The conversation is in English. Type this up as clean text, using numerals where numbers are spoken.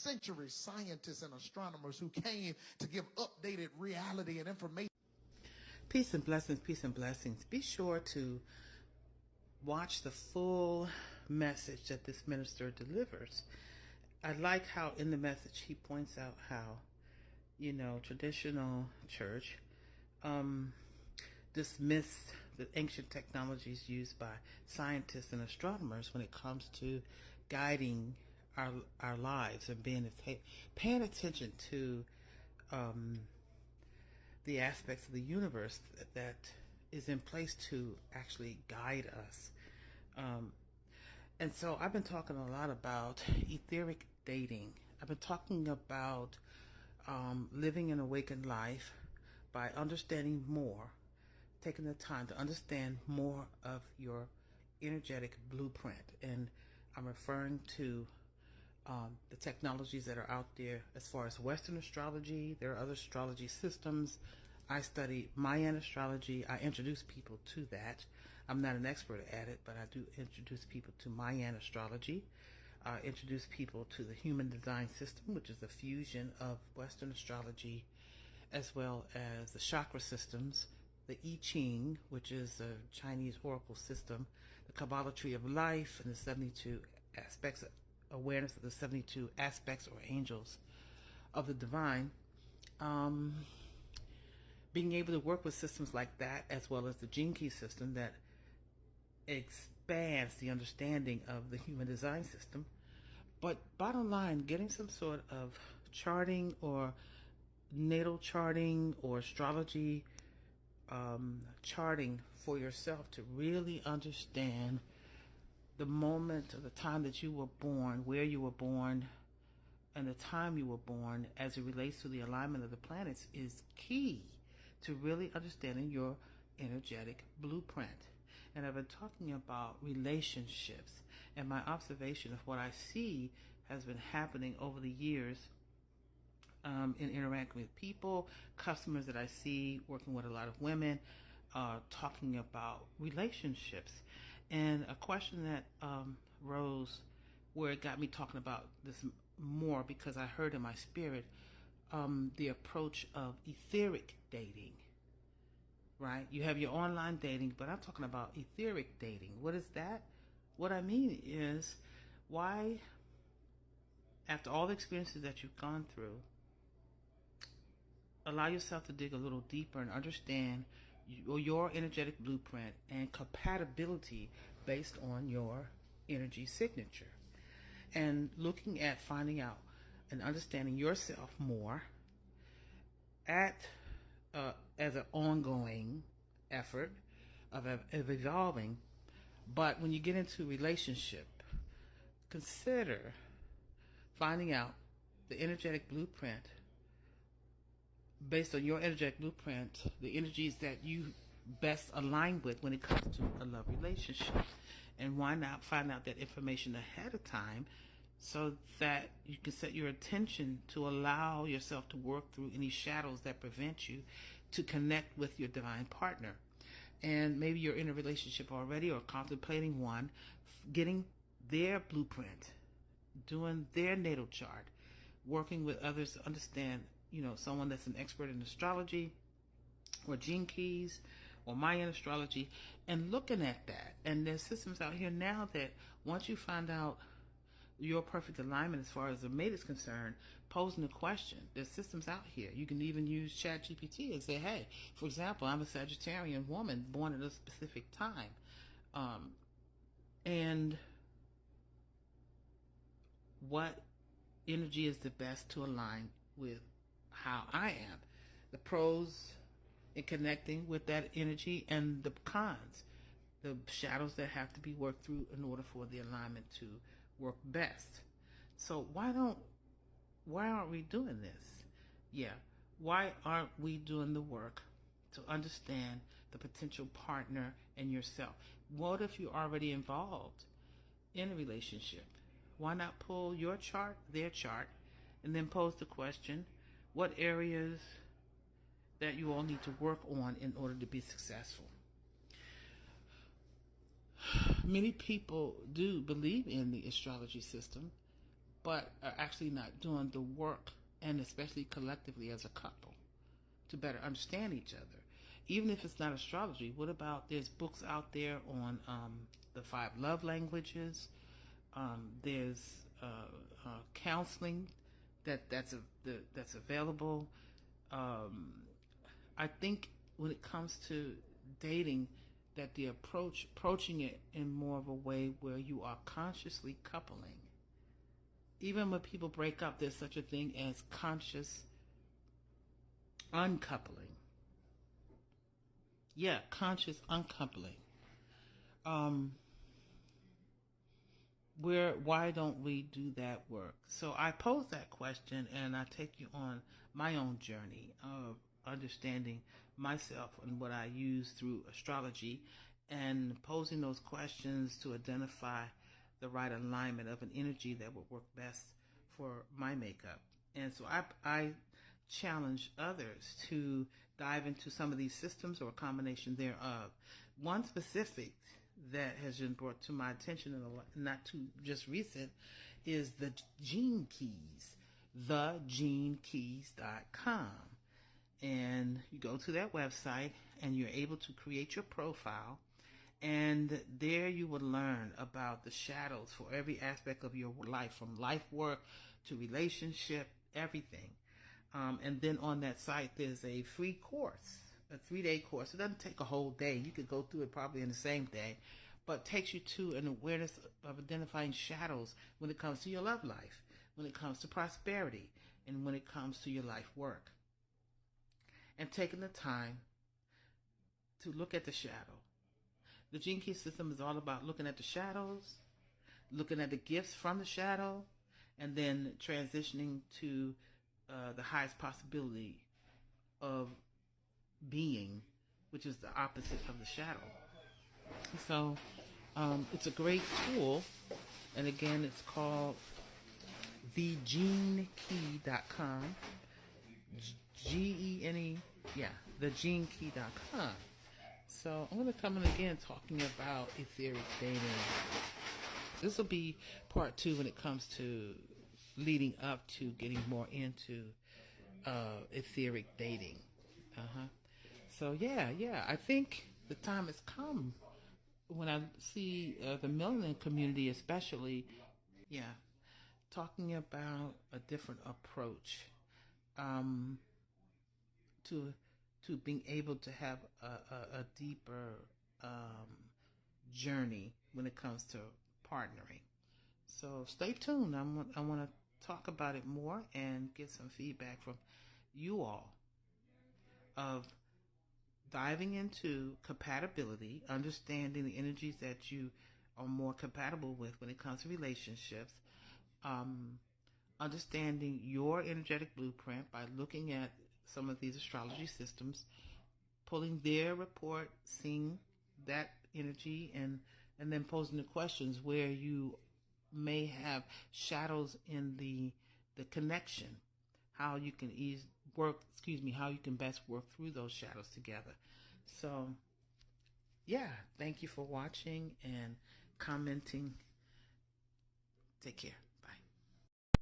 century scientists and astronomers who came to give updated reality and information. Peace and blessings, peace and blessings. Be sure to watch the full message that this minister delivers. I like how in the message he points out how, traditional church dismissed the ancient technologies used by scientists and astronomers when it comes to guiding our lives and paying attention to the aspects of the universe that is in place to actually guide us. And so I've been talking a lot about etheric dating. I've been talking about living an awakened life by understanding more, taking the time to understand more of your energetic blueprint. And I'm referring to the technologies that are out there as far as Western astrology. There are other astrology systems. I study Maysn Astrology. I introduce people to that. I'm not an expert at it, but I do introduce people to Maysn Astrology. I introduce people to the Human Design System, which is a fusion of Western astrology, as well as the chakra systems, the I Ching, which is a Chinese oracle system, the Kabbalah tree of life, and the 72 aspects, awareness of the 72 aspects or angels of the divine. Being able to work with systems like that, as well as the Gene Key system that expands the understanding of the human design system. But bottom line, getting some sort of charting or natal charting or astrology charting for yourself to really understand the moment or the time that you were born, where you were born, and the time you were born as it relates to the alignment of the planets is key to really understanding your energetic blueprint. And I've been talking about relationships, and my observation of what I see has been happening over the years in interacting with people, customers that I see, working with a lot of women, talking about relationships. And a question that rose where it got me talking about this more, because I heard in my spirit the approach of etheric dating, right? You have your online dating, but I'm talking about etheric dating. What is that? What I mean is, why, after all the experiences that you've gone through, allow yourself to dig a little deeper and understand your energetic blueprint and compatibility based on your energy signature, and looking at finding out and understanding yourself more as an ongoing effort of evolving. But when you get into relationship, consider finding out the energetic blueprint. Based on your energetic blueprint, the energies that you best align with when it comes to a love relationship. And why not find out that information ahead of time so that you can set your attention to allow yourself to work through any shadows that prevent you to connect with your divine partner. And maybe you're in a relationship already or contemplating one, getting their blueprint, doing their natal chart, working with others to understand, someone that's an expert in astrology or gene keys or Mayan astrology, and looking at that. And there's systems out here now that once you find out your perfect alignment as far as the mate is concerned, posing the question, there's systems out here. You can even use ChatGPT and say, hey, for example, I'm a Sagittarian woman born at a specific time. And what energy is the best to align with how I am? The pros in connecting with that energy and the cons, the shadows that have to be worked through in order for the alignment to work best. So why aren't we doing this? Why aren't we doing the work to understand the potential partner and yourself? What if you're already involved in a relationship? Why not pull your chart, their chart, and then pose the question, what areas that you all need to work on in order to be successful? Many people do believe in the astrology system, but are actually not doing the work, and especially collectively as a couple, to better understand each other. Even if it's not astrology, what about, there's books out there on the 5 love languages. There's counseling that's available. I think when it comes to dating, that the approaching it in more of a way where you are consciously coupling. Even when people break up, there's such a thing as conscious uncoupling. Yeah, conscious uncoupling. Why don't we do that work? So I pose that question, and I take you on my own journey of understanding myself and what I use through astrology, and posing those questions to identify the right alignment of an energy that would work best for my makeup. And so I challenge others to dive into some of these systems or a combination thereof. One specific that has been brought to my attention in not too just recent is the Gene Keys, thegenekeys.com. And you go to that website and you're able to create your profile, and there you will learn about the shadows for every aspect of your life, from life work to relationship, everything. And then on that site there's a free course, a 3-day course. It doesn't take a whole day. You could go through it probably in the same day, but takes you to an awareness of identifying shadows when it comes to your love life, when it comes to prosperity, and when it comes to your life work. And taking the time to look at the shadow. The Gene Key system is all about looking at the shadows, looking at the gifts from the shadow, and then transitioning to the highest possibility of being, which is the opposite of the shadow. So it's a great tool, and again, it's called thegenekey.com. G-E-N-E, yeah, thegenekey.com. So I'm going to come in again talking about etheric dating. This will be part 2 when it comes to leading up to getting more into etheric dating. So yeah, I think the time has come when I see the melanin community especially, talking about a different approach to being able to have a deeper journey when it comes to partnering. So stay tuned. I want to talk about it more and get some feedback from you all of diving into compatibility, understanding the energies that you are more compatible with when it comes to relationships, understanding your energetic blueprint by looking at some of these astrology systems, pulling their report, seeing that energy, and then posing the questions where you may have shadows in the connection, how you can how you can best work through those shadows together. So yeah, thank you for watching and commenting. Take care.